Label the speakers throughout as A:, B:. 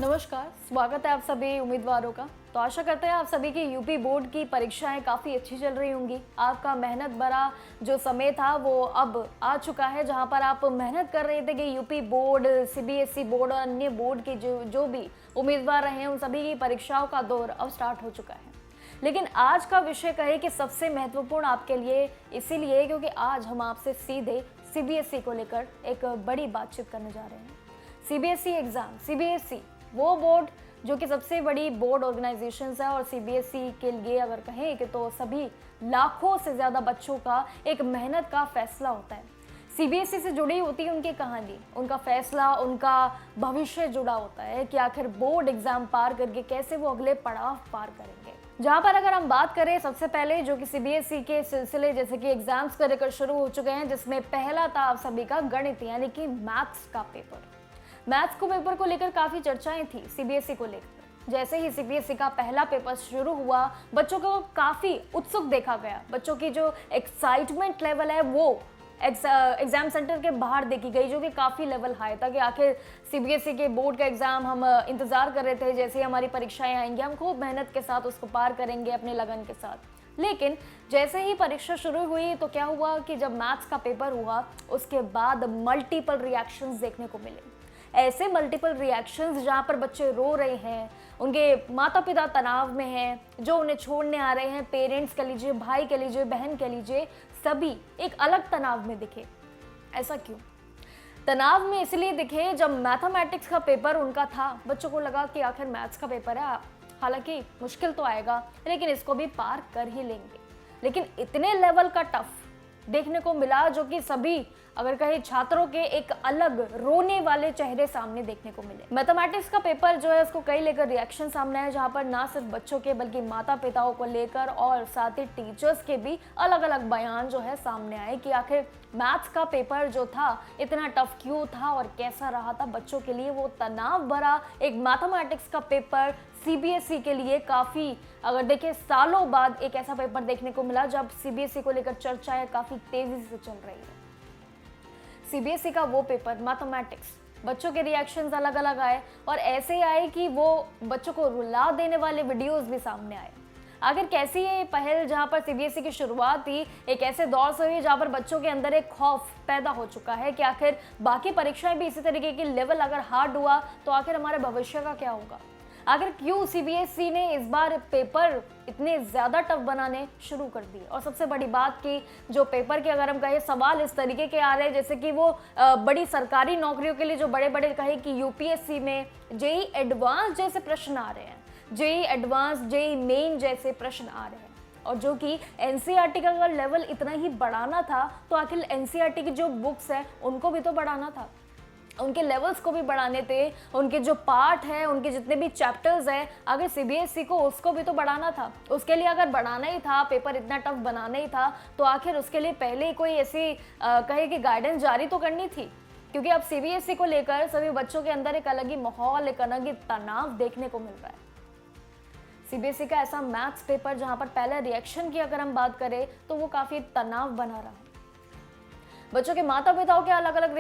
A: नमस्कार, स्वागत है आप सभी उम्मीदवारों का। तो आशा करते हैं आप सभी की यूपी बोर्ड की परीक्षाएं काफ़ी अच्छी चल रही होंगी। आपका मेहनत भरा जो समय था वो अब आ चुका है, जहां पर आप मेहनत कर रहे थे कि यूपी बोर्ड, सीबीएसई बोर्ड और अन्य बोर्ड के जो भी उम्मीदवार रहे हैं उन सभी की परीक्षाओं का दौर अब स्टार्ट हो चुका है। लेकिन आज का विषय कहे कि सबसे महत्वपूर्ण आपके लिए इसीलिए क्योंकि आज हम आपसे सीधे सीबीएसई को लेकर एक बड़ी बातचीत करने जा रहे हैं। सीबीएसई एग्जाम, सीबीएसई वो बोर्ड जो कि सबसे बड़ी बोर्ड ऑर्गेनाइजेशंस है और सीबीएसई के लिए अगर कहें कि तो सभी लाखों से ज़्यादा बच्चों का एक मेहनत का फैसला होता है। सीबीएसई से जुड़ी होती है उनकी कहानी, उनका फैसला, उनका भविष्य जुड़ा होता है कि आखिर बोर्ड एग्जाम पार करके कैसे वो अगले पड़ाव पार करेंगे। जहाँ पर अगर हम बात करें सबसे पहले जो कि सीबीएसई के सिलसिले जैसे कि एग्जाम्स का लेकर शुरू हो चुके हैं, जिसमें पहला था आप सभी का गणित यानी कि मैथ्स का पेपर। मैथ्स को पेपर को लेकर काफ़ी चर्चाएं थी सीबीएसई को लेकर। जैसे ही सीबीएसई का पहला पेपर शुरू हुआ, बच्चों को काफ़ी उत्सुक देखा गया। बच्चों की जो एक्साइटमेंट लेवल है वो एग्जाम सेंटर के बाहर देखी गई, जो कि काफ़ी लेवल हाई था कि आखिर सीबीएसई के बोर्ड का एग्ज़ाम हम इंतज़ार कर रहे थे, जैसे ही हमारी परीक्षाएं आएंगी हम खूब मेहनत के साथ उसको पार करेंगे अपने लगन के साथ। लेकिन जैसे ही परीक्षा शुरू हुई तो क्या हुआ कि जब मैथ्स का पेपर हुआ उसके बाद मल्टीपल रिएक्शंस देखने को मिले। ऐसे मल्टीपल रिएक्शंस जहाँ पर बच्चे रो रहे हैं, उनके माता पिता तनाव में हैं, जो उन्हें छोड़ने आ रहे हैं, पेरेंट्स कह लीजिए, भाई कह लीजिए, बहन कह लीजिए, सभी एक अलग तनाव में दिखे। ऐसा क्यों? तनाव में इसलिए दिखे जब मैथमेटिक्स का पेपर उनका था, बच्चों को लगा कि आखिर मैथ्स का पेपर है, हालांकि मुश्किल तो आएगा लेकिन इसको भी पार कर ही लेंगे। लेकिन इतने लेवल का टफ देखने को मिला जो कि सभी अगर कहे छात्रों के एक अलग रोने वाले चेहरे सामने देखने को मिले। मैथमेटिक्स का पेपर जो है उसको कई लेकर रिएक्शन सामने आए, जहां पर ना सिर्फ बच्चों के बल्कि माता पिताओं को लेकर और साथ ही टीचर्स के भी अलग अलग बयान जो है सामने आए कि आखिर मैथ्स का पेपर जो था इतना टफ क्यों था और कैसा रहा था बच्चों के लिए। वो तनाव भरा एक मैथमेटिक्स का पेपर सीबीएसई के लिए काफ़ी, अगर देखें सालों बाद एक ऐसा पेपर देखने को मिला जब सीबीएसई को लेकर चर्चाएं काफ़ी तेज़ी से चल रही है। सीबीएसई का वो पेपर मैथमेटिक्स, बच्चों के रिएक्शंस अलग अलग आए और ऐसे आए कि वो बच्चों को रुला देने वाले वीडियोस भी सामने आए। आखिर कैसी ये पहल जहां पर सीबीएसई की शुरुआत थी एक ऐसे दौर से हुई जहां पर बच्चों के अंदर एक खौफ पैदा हो चुका है कि आखिर बाकी परीक्षाएं भी इसी तरीके की लेवल अगर हार्ड हुआ तो आखिर हमारे भविष्य का क्या होगा। आखिर क्यों सीबीएसई ने इस बार पेपर इतने ज़्यादा टफ बनाने शुरू कर दिए। और सबसे बड़ी बात कि जो पेपर के अगर हम कहें सवाल इस तरीके के आ रहे हैं जैसे कि वो बड़ी सरकारी नौकरियों के लिए जो बड़े बड़े कहे कि यूपीएससी में जेई एडवांस जैसे प्रश्न आ रहे हैं, जेई एडवांस, जेई मेन जैसे प्रश्न आ रहे हैं। और जो कि एनसीईआरटी का अगर लेवल इतना ही बढ़ाना था तो आखिर एनसीईआरटी की जो बुक्स है उनको भी तो बढ़ाना था, उनके लेवल्स को भी बढ़ाने थे, उनके जो पार्ट है, उनके जितने भी चैप्टर्स हैं, अगर सीबीएसई को उसको भी तो बढ़ाना था। उसके लिए अगर बढ़ाना ही था, पेपर इतना टफ बनाना ही था तो आखिर उसके लिए पहले ही कोई ऐसी कहे कि गाइडेंस जारी तो करनी थी। क्योंकि अब सीबीएसई को लेकर सभी बच्चों के अंदर एक अलग ही माहौल, एक अलग ही तनाव देखने को मिल रहा है। सीबीएसई का ऐसा मैथ्स पेपर जहाँ पर पहले रिएक्शन की अगर हम बात करें तो वो काफ़ी तनाव बना रहा है। बच्चों के माता पिताओं के अलग अलग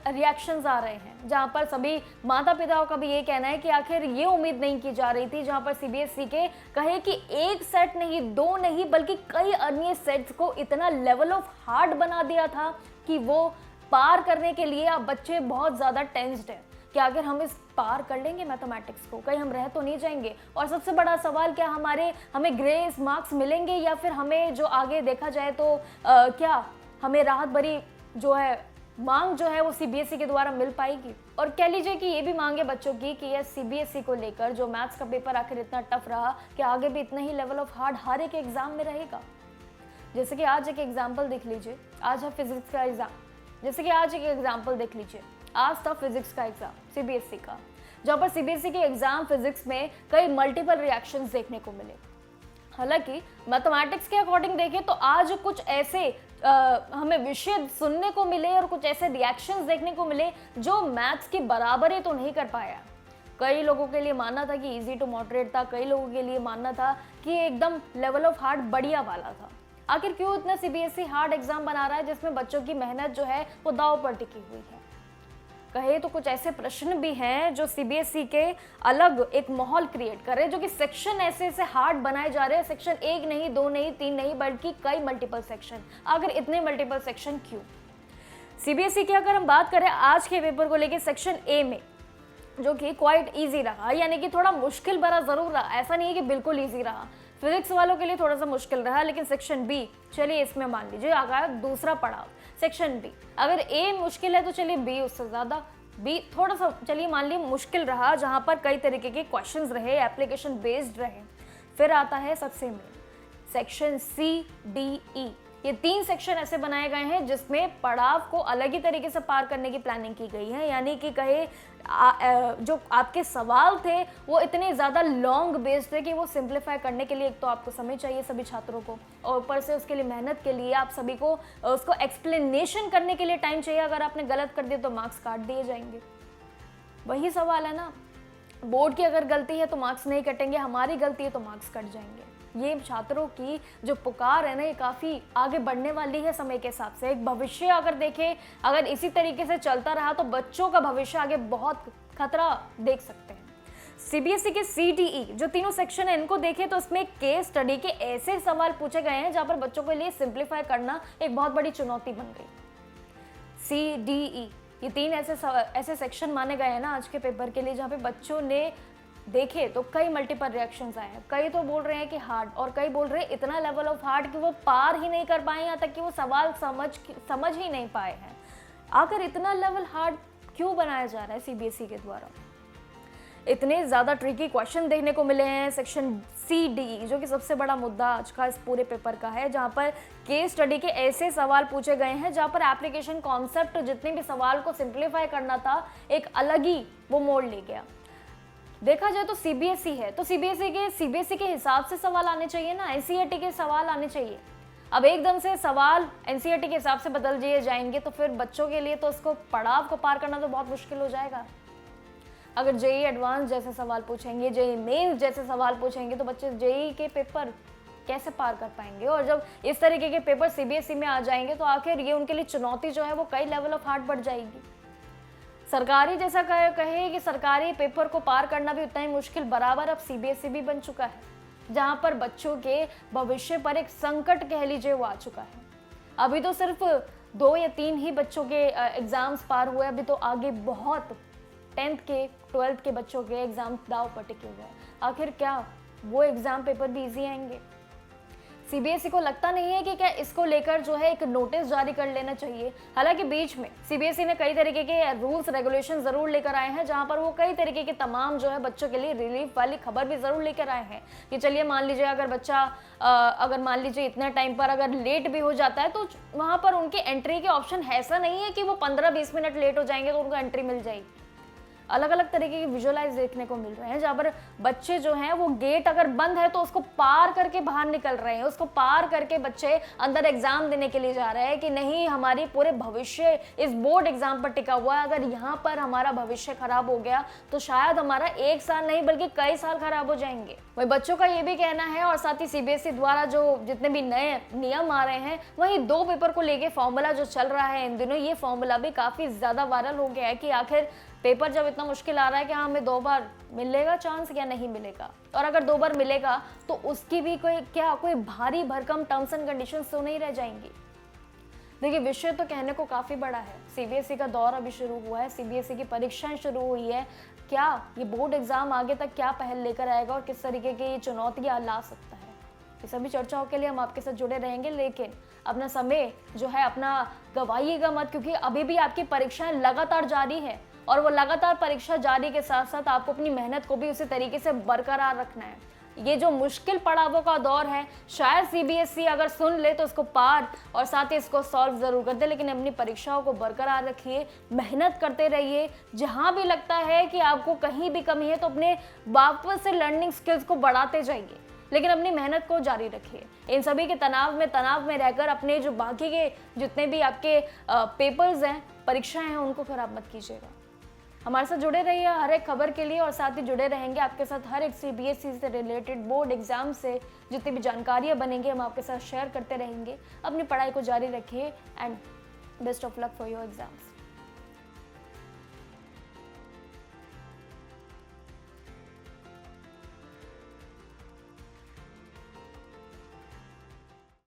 A: रिएक्शंस आ रहे हैं, जहां पर सभी माता पिताओं का भी ये कहना है कि आखिर ये उम्मीद नहीं की जा रही थी, जहां पर सीबीएसई के कहे कि एक सेट नहीं, दो नहीं, बल्कि कई अन्य सेट्स को इतना लेवल ऑफ हार्ड बना दिया था कि वो पार करने के लिए अब बच्चे बहुत ज़्यादा टेंस्ड हैं कि आखिर हम इस पार कर लेंगे मैथमेटिक्स को, कहीं हम रह तो नहीं जाएंगे। और सबसे बड़ा सवाल क्या हमें ग्रेस मार्क्स मिलेंगे या फिर हमें जो आगे देखा जाए तो क्या हमें राहत भरी जो है मांग जो है वो सीबीएसई के द्वारा मिल पाएगी। और कह लीजिए कि ये भी मांग है बच्चों की कि यह सीबीएसई को लेकर जो मैथ्स का पेपर आखिर इतना टफ रहा कि आगे भी इतना ही लेवल ऑफ हार्ड हर एक एग्जाम में रहेगा। जैसे कि आज एक एग्जाम्पल देख लीजिए, आज है फिजिक्स का एग्जाम, जैसे कि आज एक एग्जाम्पल देख लीजिए, आज था फिजिक्स का एग्जाम सीबीएसई का, जहाँ पर सीबीएसई के एग्जाम फिजिक्स में कई मल्टीपल रिएक्शंस देखने को मिले। हालांकि मैथमेटिक्स के अकॉर्डिंग देखें तो आज कुछ ऐसे हमें विषय सुनने को मिले और कुछ ऐसे रिएक्शंस देखने को मिले जो मैथ्स की बराबरी तो नहीं कर पाया। कई लोगों के लिए मानना था कि इजी टू मॉडरेट था, कई लोगों के लिए मानना था कि एकदम लेवल ऑफ हार्ड बढ़िया वाला था। आखिर क्यों इतना सीबीएसई हार्ड एग्जाम बना रहा है जिसमें बच्चों की मेहनत जो है वो दांव पर टिकी हुई है। कहे तो कुछ ऐसे प्रश्न भी हैं जो सीबीएसई के अलग एक माहौल क्रिएट कर रहे हैं, जो कि सेक्शन ऐसे ऐसे हार्ड बनाए जा रहे हैं। सेक्शन 1 नहीं, 2 नहीं, 3 नहीं, बल्कि कई मल्टीपल सेक्शन। आखिर इतने मल्टीपल सेक्शन क्यों? सीबीएसई की अगर हम बात करें आज के पेपर को लेकर, सेक्शन ए में जो कि क्वाइट इजी रहा, यानी कि थोड़ा मुश्किल भरा जरूर रहा, ऐसा नहीं है कि बिल्कुल इजी रहा। फिजिक्स वालों के लिए थोड़ा सा मुश्किल रहा, लेकिन सेक्शन बी, चलिए इसमें मान लीजिए आ गया दूसरा पड़ाव सेक्शन बी। अगर ए मुश्किल है तो चलिए बी उससे ज्यादा, बी थोड़ा सा चलिए मान ली मुश्किल रहा, जहां पर कई तरीके के क्वेश्चंस रहे, एप्लीकेशन बेस्ड रहे। फिर आता है सबसे मेन सेक्शन सी, डी, ई। ये 3 सेक्शन ऐसे बनाए गए हैं जिसमें पड़ाव को अलग ही तरीके से पार करने की प्लानिंग की गई है। यानी कि कहे जो आपके सवाल थे वो इतने ज़्यादा लॉन्ग बेस्ड थे कि वो सिंप्लीफाई करने के लिए एक तो आपको समय चाहिए सभी छात्रों को, और ऊपर से उसके लिए मेहनत के लिए आप सभी को उसको एक्सप्लेनेशन करने के लिए टाइम चाहिए। अगर आपने गलत कर दिया तो मार्क्स काट दिए जाएंगे। वही सवाल है ना, बोर्ड की अगर गलती है तो मार्क्स नहीं कटेंगे, हमारी गलती है तो मार्क्स कट जाएंगे। ये छात्रों की जो पुकार है ना, ये काफ़ी आगे बढ़ने वाली है समय के हिसाब से। एक भविष्य अगर देखें, अगर इसी तरीके से चलता रहा तो बच्चों का भविष्य आगे बहुत खतरा देख सकते हैं। सीबीएसई के CDE जो तीनों सेक्शन है, इनको देखें तो इसमें केस स्टडी के ऐसे सवाल पूछे गए हैं जहाँ पर बच्चों के लिए सिंप्लीफाई करना एक बहुत बड़ी चुनौती बन गई। CDE ये 3 ऐसे सेक्शन माने गए हैं ना आज के पेपर के लिए, जहाँ पे बच्चों ने देखे तो कई मल्टीपल रिएक्शंस आए हैं। कई तो बोल रहे हैं कि हार्ड, और कई बोल रहे हैं इतना लेवल ऑफ हार्ड कि वो पार ही नहीं कर पाए, यहाँ तक कि वो सवाल समझ ही नहीं पाए हैं। आखिर इतना लेवल हार्ड क्यों बनाया जा रहा है सीबीएसई के द्वारा? इतने ज़्यादा ट्रिकी क्वेश्चन देखने को मिले हैं सेक्शन CDE, जो कि सबसे बड़ा मुद्दा आज का इस पूरे पेपर का है, जहाँ पर केस स्टडी के ऐसे सवाल पूछे गए हैं जहाँ पर एप्लीकेशन कॉन्सेप्ट, जितने भी सवाल को सिंप्लीफाई करना था, एक अलग ही वो मोड़ ले गया। देखा जाए तो सीबीएसई है तो सीबीएसई के हिसाब से सवाल आने चाहिए ना, एनसीईआरटी के सवाल आने चाहिए। अब एकदम से सवाल एनसीईआरटी के हिसाब से बदल दिए जाएंगे तो फिर बच्चों के लिए तो उसको पड़ाव को पार करना तो बहुत मुश्किल हो जाएगा। अगर जेईई एडवांस जैसे सवाल पूछेंगे, जेईई मेंस जैसे सवाल पूछेंगे, तो बच्चे जेईई के पेपर कैसे पार कर पाएंगे? और जब इस तरीके के पेपर सीबीएसई में आ जाएंगे तो आखिर ये उनके लिए चुनौती जो है वो कई लेवल ऑफ हार्ड बढ़ जाएगी। सरकारी जैसा कहे कि सरकारी पेपर को पार करना भी उतना ही मुश्किल बराबर अब सीबीएसई भी बन चुका है, जहां पर बच्चों के भविष्य पर एक संकट कह लीजिए वो आ चुका है। अभी तो सिर्फ 2 या 3 ही बच्चों के एग्जाम्स पार हुए, अभी तो आगे बहुत 10th के 12th के बच्चों के एग्जाम दाव पर टिके हुए हैं। आखिर क्या वो एग्जाम पेपर भी इजी आएंगे? सीबीएसई को लगता नहीं है कि क्या इसको लेकर जो है एक नोटिस जारी कर लेना चाहिए? हालांकि बीच में सीबीएसई ने कई तरीके के रूल्स रेगुलेशन जरूर लेकर आए हैं, जहां पर वो कई तरीके के तमाम जो है बच्चों के लिए रिलीफ वाली खबर भी जरूर लेकर आए हैं कि चलिए मान लीजिए अगर बच्चा अगर मान लीजिए इतने टाइम पर अगर लेट भी हो जाता है तो वहां पर उनके एंट्री के ऑप्शन ऐसा नहीं है कि वो 15-20 मिनट लेट हो जाएंगे तो उनको एंट्री मिल जाएगी। अलग अलग तरीके के विजुअलाइज देखने को मिल रहे हैं, जहाँ पर बच्चे जो हैं वो गेट अगर बंद है तो उसको पार करके बाहर निकल रहे हैं, उसको पार करके बच्चे अंदर एग्जाम देने के लिए जा रहे हैं कि नहीं हमारी पूरे भविष्य इस बोर्ड एग्जाम पर टिका हुआ है। अगर यहाँ पर हमारा भविष्य खराब हो गया तो शायद हमारा 1 साल नहीं बल्कि कई साल खराब हो जाएंगे। वही बच्चों का ये भी कहना है, और साथ ही सीबीएसई द्वारा जो जितने भी नए नियम आ रहे हैं, वहीं 2 पेपर को लेके फॉर्मूला जो चल रहा है इन दिनों, ये फॉर्मूला भी काफी ज्यादा वायरल हो गया है कि आखिर पेपर जब इतना मुश्किल आ रहा है कि हाँ हमें 2 बार मिलेगा चांस या नहीं मिलेगा, और अगर 2 बार मिलेगा तो उसकी भी कोई भारी भरकम टर्म्स एंड कंडीशंस तो नहीं रह जाएंगी। देखिए विषय तो कहने को काफी बड़ा है। सीबीएसई का दौर अभी शुरू हुआ है, सीबीएसई की परीक्षाएं शुरू हुई है। क्या ये बोर्ड एग्जाम आगे तक क्या पहल लेकर आएगा और किस तरीके की चुनौतियां ला सकता है, ये सभी चर्चाओं के लिए हम आपके साथ जुड़े रहेंगे। लेकिन अपना समय जो है अपना गवाइएगा मत, क्योंकि अभी भी आपकी परीक्षाएं लगातार जारी है, और वो लगातार परीक्षा जारी के साथ साथ आपको अपनी मेहनत को भी उसी तरीके से बरकरार रखना है। ये जो मुश्किल पड़ावों का दौर है, शायद सीबीएसई अगर सुन ले तो इसको पार और साथ ही इसको सॉल्व जरूर कर दे, लेकिन अपनी परीक्षाओं को बरकरार रखिए, मेहनत करते रहिए। जहां भी लगता है कि आपको कहीं भी कमी है तो अपने वापस से लर्निंग स्किल्स को बढ़ाते जाइए, लेकिन अपनी मेहनत को जारी रखिए। इन सभी के तनाव में रहकर अपने जो बाकी के जितने भी आपके पेपर्स हैं, परीक्षाएं हैं, उनको खराब मत कीजिएगा। हमारे साथ जुड़े रहिए हर एक खबर के लिए, और साथ ही जुड़े रहेंगे आपके साथ हर एक सीबीएसई से रिलेटेड बोर्ड एग्जाम से जितनी भी जानकारियां बनेंगी हम आपके साथ शेयर करते रहेंगे। अपनी पढ़ाई को जारी रखिए and best of luck for your exams.